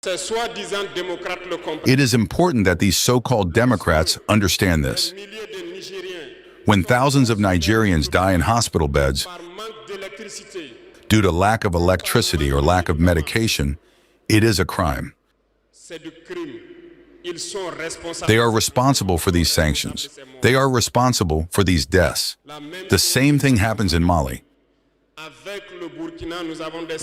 It is important that these so-called Democrats understand this. When thousands of Nigerians die in hospital beds due to lack of electricity or lack of medication, it is a crime. They are responsible for these sanctions. They are responsible for these deaths. The same thing happens in Mali.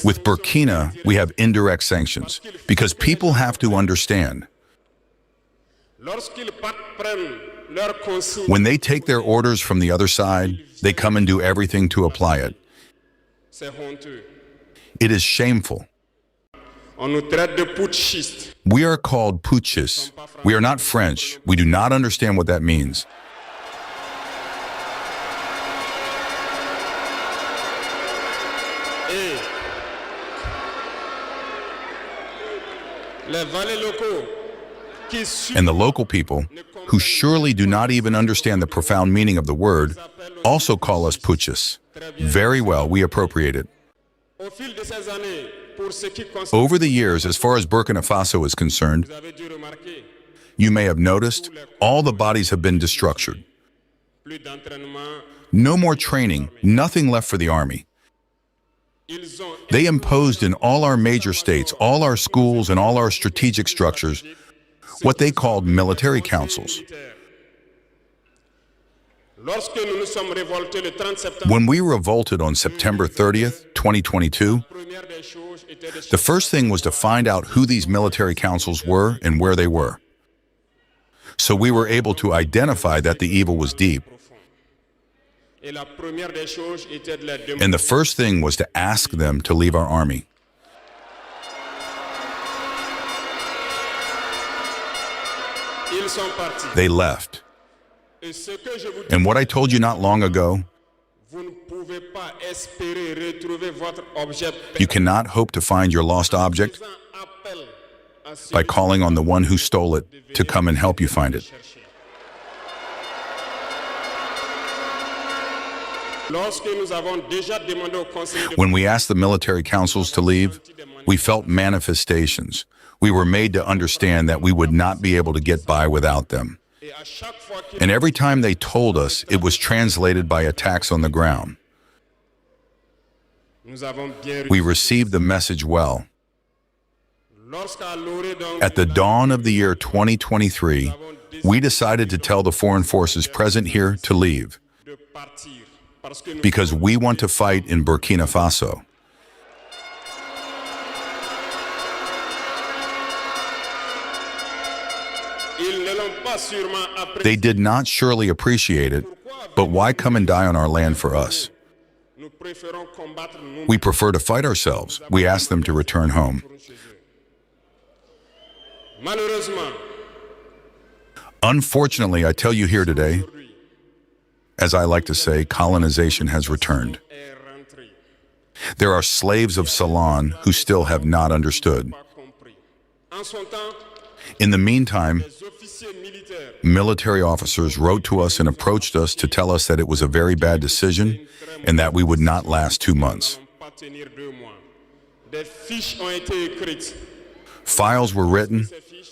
With Burkina, we have indirect sanctions, because people have to understand. When they take their orders from the other side, they come and do everything to apply it. It is shameful. We are called putschists. We are not French. We do not understand what that means. And the local people, who surely do not even understand the profound meaning of the word, also call us putschists. Very well, we appropriate it. Over the years, as far as Burkina Faso is concerned, you may have noticed, all the bodies have been destructured. No more training, nothing left for the army. They imposed in all our major states, all our schools and all our strategic structures, what they called military councils. When we revolted on September 30th, 2022, the first thing was to find out who these military councils were and where they were. So we were able to identify that the evil was deep. And the first thing was to ask them to leave our army. They left. And what I told you not long ago, you cannot hope to find your lost object by calling on the one who stole it to come and help you find it. When we asked the military councils to leave, we felt manifestations. We were made to understand that we would not be able to get by without them. And every time they told us, it was translated by attacks on the ground. We received the message well. At the dawn of the year 2023, we decided to tell the foreign forces present here to leave, because we want to fight in Burkina Faso. They did not surely appreciate it, but why come and die on our land for us? We prefer to fight ourselves. We ask them to return home. Unfortunately, I tell you here today, as I like to say, colonization has returned. There are slaves of Ceylon who still have not understood. In the meantime, military officers wrote to us and approached us to tell us that it was a very bad decision and that we would not last 2 months. Files were written.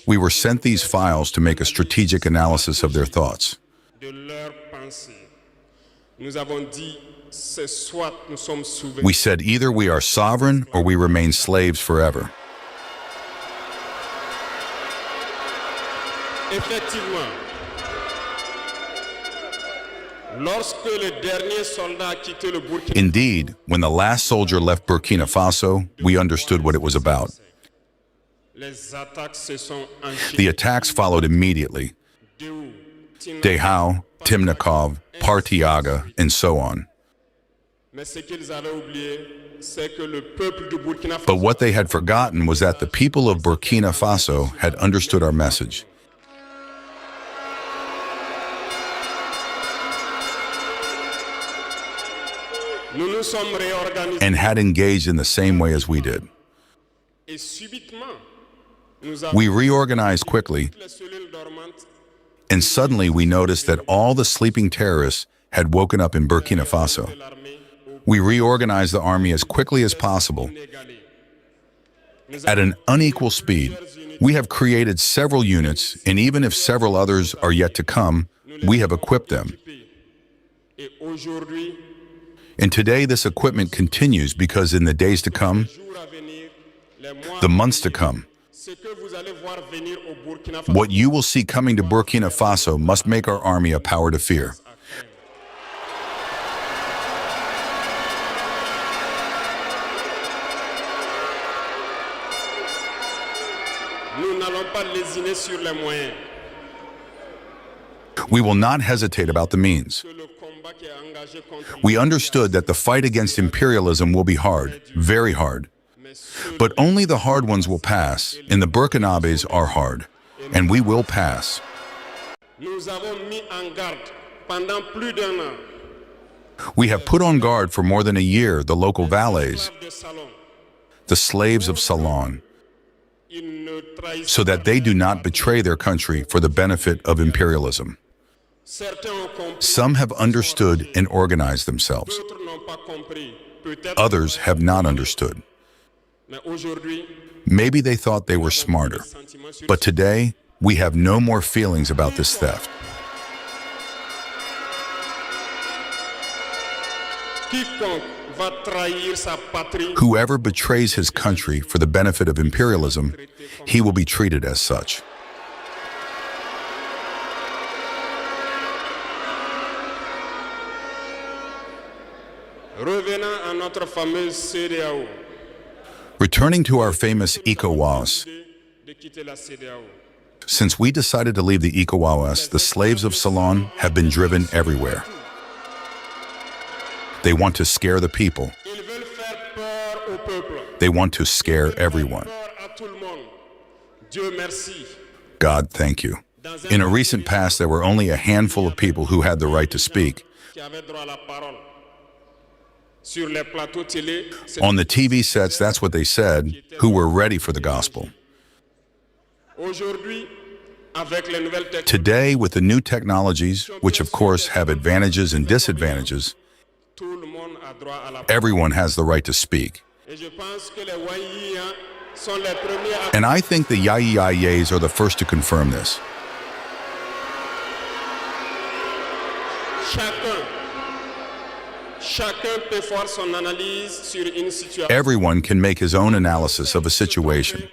We were sent these files to make a strategic analysis of their thoughts. We said either we are sovereign or we remain slaves forever. Indeed, when the last soldier left Burkina Faso, we understood what it was about. The attacks followed immediately. Dehao, Timnikov, Partiaga, and so on. But what they had forgotten was that the people of Burkina Faso had understood our message. And had engaged in the same way as we did. We reorganized quickly, and suddenly we noticed that all the sleeping terrorists had woken up in Burkina Faso. We reorganized the army as quickly as possible, At an unequal speed, we have created several units, and even if several others are yet to come, we have equipped them. And today this equipment continues because in the days to come, the months to come, what you will see coming to Burkina Faso must make our army a power to fear. We will not hesitate about the means. We understood that the fight against imperialism will be hard, very hard. But only the hard ones will pass, and the Burkinabés are hard, and we will pass. We have put on guard for more than a year the local valets, the slaves of Salon, so that they do not betray their country for the benefit of imperialism. Some have understood and organized themselves. Others have not understood. Maybe they thought they were smarter, but today we have no more feelings about this theft. Whoever betrays his country for the benefit of imperialism, he will be treated as such. Returning to our famous ECOWAS, since we decided to leave the ECOWAS, the slaves of Salon have been driven everywhere. They want to scare the people. They want to scare everyone. God, thank you. In a recent past, there were only a handful of people who had the right to speak. On the TV sets, that's what they said, who were ready for the gospel. Today, with the new technologies, which of course have advantages and disadvantages, everyone has the right to speak. And I think the Yayayayes are the first to confirm this. Everyone can make his own analysis of a situation.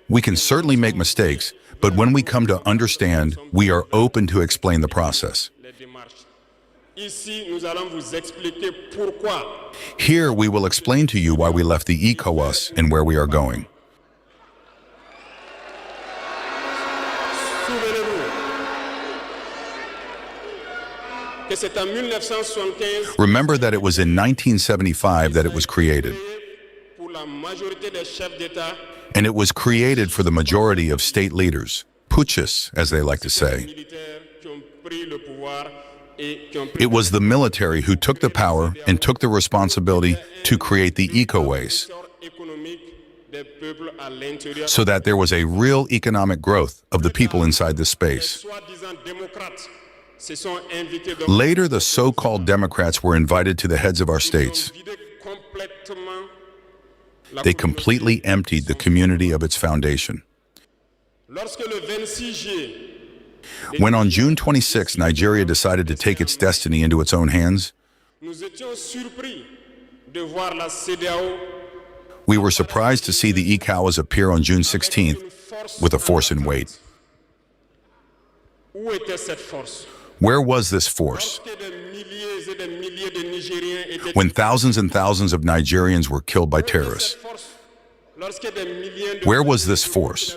We can certainly make mistakes, but when we come to understand, we are open to explain the process. Here we will explain to you why we left the ECOWAS and where we are going. Remember that it was in 1975 that it was created. And it was created for the majority of state leaders, putschists, as they like to say. It was the military who took the power and took the responsibility to create the ECOWAS, so that there was a real economic growth of the people inside this space. Later, the so-called Democrats were invited to the heads of our states. They completely emptied the community of its foundation. When on June 26, Nigeria decided to take its destiny into its own hands, we were surprised to see the ECOWAS appear on June 16th with a force in wait. Where was this force? When thousands and thousands of Nigerians were killed by terrorists. Where was this force?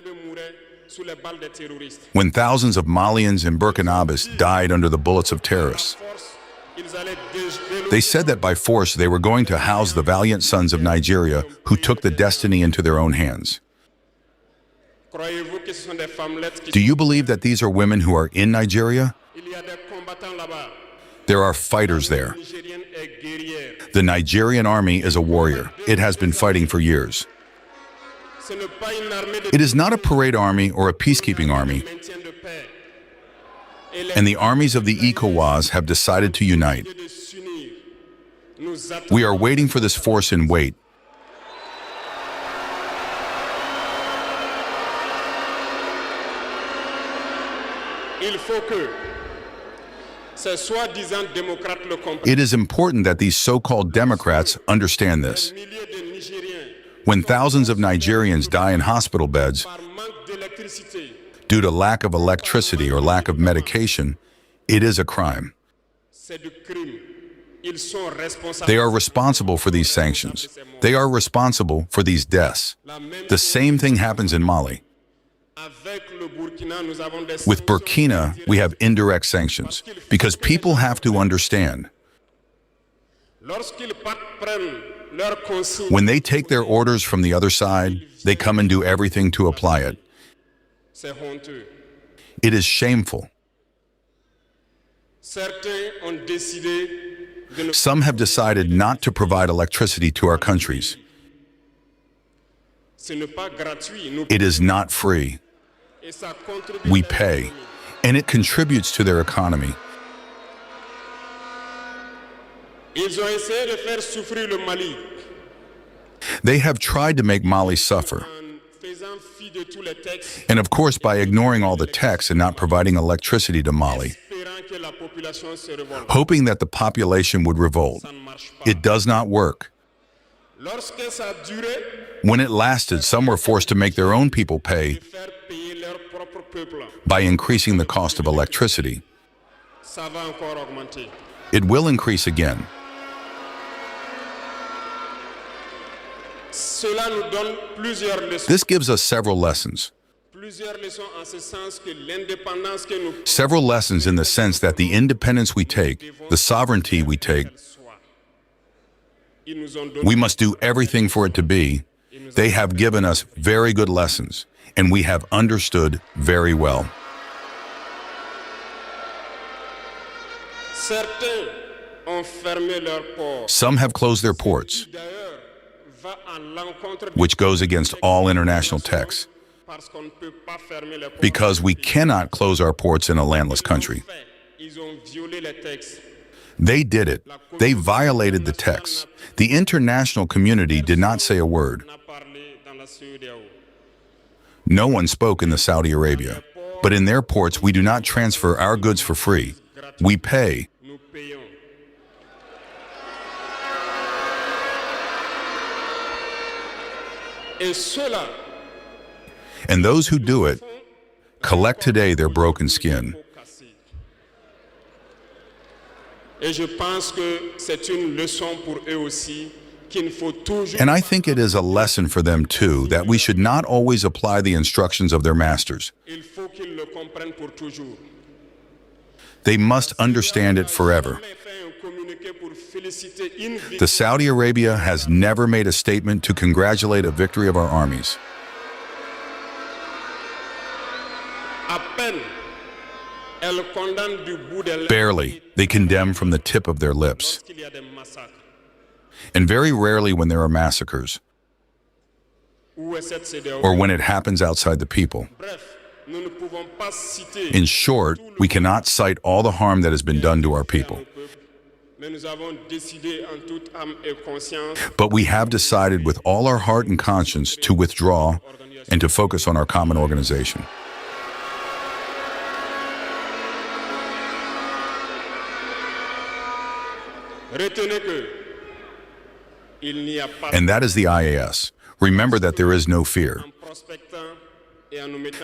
When thousands of Malians and Burkinabés died under the bullets of terrorists. They said that by force they were going to house the valiant sons of Nigeria who took the destiny into their own hands. Do you believe that these are women who are in Nigeria? There are fighters there. The Nigerian army is a warrior. It has been fighting for years. It is not a parade army or a peacekeeping army. And the armies of the ECOWAS have decided to unite. We are waiting for this force in wait. It is important that these so-called Democrats understand this. When thousands of Nigerians die in hospital beds due to lack of electricity or lack of medication, it is a crime. They are responsible for these sanctions. They are responsible for these deaths. The same thing happens in Mali. With Burkina, we have indirect sanctions because people have to understand. When they take their orders from the other side, they come and do everything to apply it. It is shameful. Some have decided not to provide electricity to our countries. It is not free. We pay, and it contributes to their economy. They have tried to make Mali suffer. And of course, by ignoring all the texts and not providing electricity to Mali, hoping that the population would revolt. It does not work. When it lasted, some were forced to make their own people pay by increasing the cost of electricity. It will increase again. This gives us several lessons. Several lessons in the sense that the independence we take, the sovereignty we take, we must do everything for it to be. They have given us very good lessons, and we have understood very well. Some have closed their ports, which goes against all international texts, because we cannot close our ports in a landless country. They did it. They violated the text. The international community did not say a word. No one spoke in the Saudi Arabia. But in their ports, we do not transfer our goods for free. We pay. And those who do it collect today their broken skin. And I think it is a lesson for them too, that we should not always apply the instructions of their masters. They must understand it forever. The Saudi Arabia has never made a statement to congratulate a victory of our armies. Barely, they condemn from the tip of their lips. And very rarely when there are massacres, or when it happens outside the people. In short, we cannot cite all the harm that has been done to our people. But we have decided with all our heart and conscience to withdraw and to focus on our common organization. And that is the IAS. Remember that there is no fear.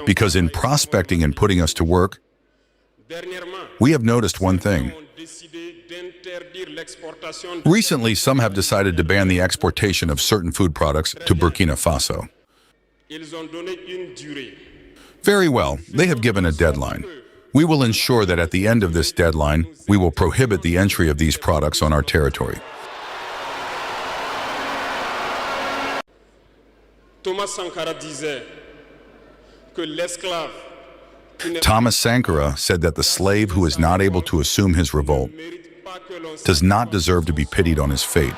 Because in prospecting and putting us to work, we have noticed one thing. Recently, some have decided to ban the exportation of certain food products to Burkina Faso. Very well, they have given a deadline. We will ensure that at the end of this deadline, we will prohibit the entry of these products on our territory. Thomas Sankara disait que l'esclave Thomas Sankara said that the slave who is not able to assume his revolt does not deserve to be pitied on his fate.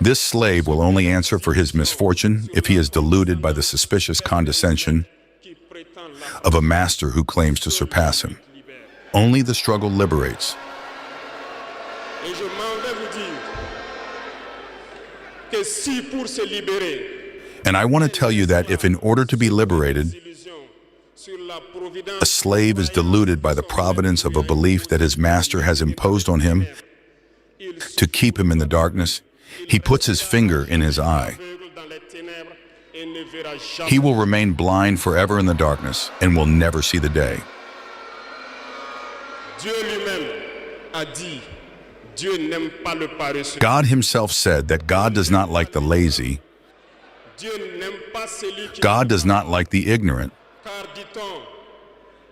This slave will only answer for his misfortune if he is deluded by the suspicious condescension of a master who claims to surpass him. Only the struggle liberates. que si pour se libérer, And I want to tell you that if in order to be liberated, sur la providence a slave is deluded by the providence of a belief that his master has imposed on him to keep him in the darkness, he puts his finger in his eye. aveugle dans les ténèbres et ne verra jamais. He will remain blind forever in the darkness and will never see the day. Dieu lui-même a dit, Dieu n'aime pas le paresseux. God himself said that God does not like the lazy, Dieu n'aime pas celui qui God does not like the ignorant, car dit-on,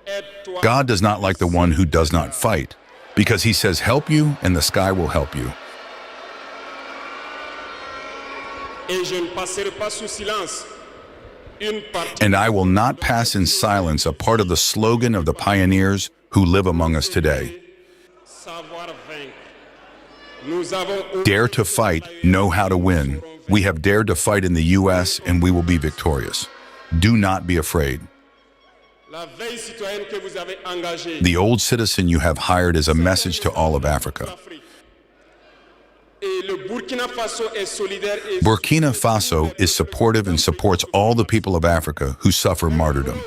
aide-toi. God does not like the one who does not fight, because he says, help you and the sky will help you. Et je ne passerai pas sous silence une partie And I will not pass in silence a part of the slogan of the pioneers who live among us today. savoir vaincre. Nous avons Dare to fight, know how to win. We have dared to fight in the U.S. and we will be victorious. Do not be afraid. la veille citoyenne que vous avez engagée. The old citizen you have hired is a message to all of Africa. Et le Burkina Faso est solidaire et Burkina Faso is supportive and supports all the people of Africa who suffer martyrdom.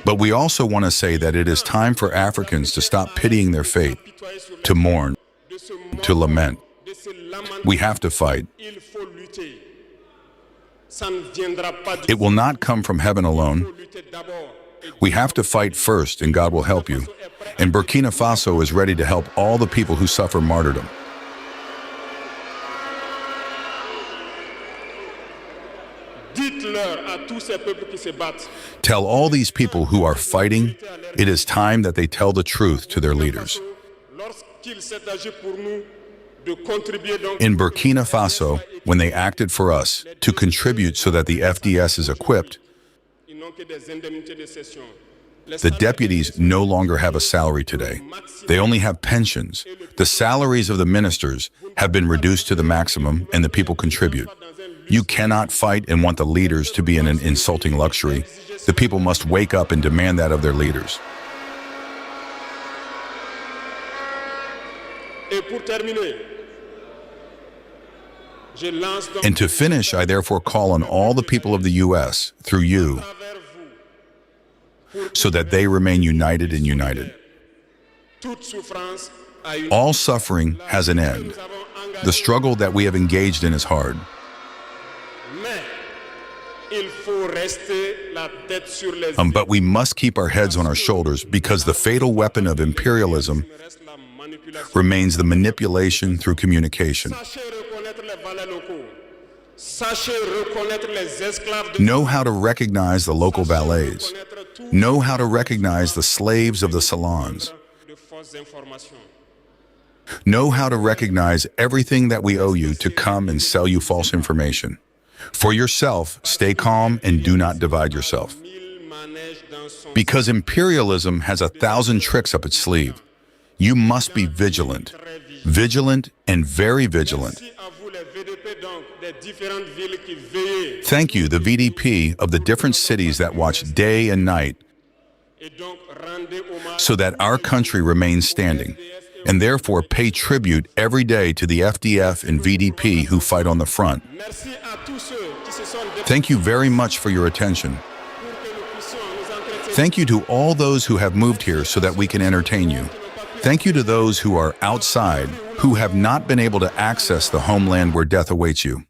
But we also want to say that it is time for Africans to stop pitying their fate, to mourn, de se to lament. de se lamenter. We have to fight. Il faut lutter. Ça ne viendra pas du It will not come from heaven alone. faut lutter d'abord. Et We have to fight first, and God will help you. And Burkina Faso is ready to help all the people who suffer martyrdom. dites-leur à tous ces peuples qui se battent. Tell all these people who are fighting, it is time that they tell the truth to their leaders. Lorsqu'il s'est agi pour nous de contribuer donc In Burkina Faso, when they acted for us to contribute so that the FDS is equipped, ils n'ont que des indemnités de session. Les the salaires deputies no longer have a salary today. They only have pensions. The salaries of the ministers have been reduced to the maximum, and the people contribute. You cannot fight and want the leaders to be in an insulting luxury. The people must wake up and demand that of their leaders. Et pour terminer, je lance donc And to finish, I therefore call on all the people of the U.S., through you, vers vous so that they remain united and united. toute souffrance a une All suffering has an end. nous avons engagé, The struggle that we have engaged in is hard, mais il faut rester la tête sur les but we must keep our heads on our shoulders because the fatal weapon of imperialism reste la manipulation. remains the manipulation through communication. Sachez reconnaître les valeurs locaux. Sachez reconnaître les esclaves de Know how to recognize the local ballets. reconnaître tout Know how to recognize the slaves of the salons. de fausses informations. Know how to recognize everything that we owe you to come and sell you false information. For yourself, stay calm and do not divide yourself. Mille manèges dans son Because imperialism has 1,000 tricks up its sleeve. You must be vigilant. Vigilant and very vigilant. Merci à vous les VDP donc des différentes villes qui veillent Thank you, the VDP of the different cities that watch day and night et donc rendez hommage so that our country remains standing, and therefore pay tribute every day to the FDF and VDP who fight on the front. Merci à tous ceux qui se sont déplacés Thank you very much for your attention. pour que nous puissions nous entretenir. Thank you to all those who have moved here so that we can entertain you. Thank you to those who are outside, who have not been able to access the homeland where death awaits you.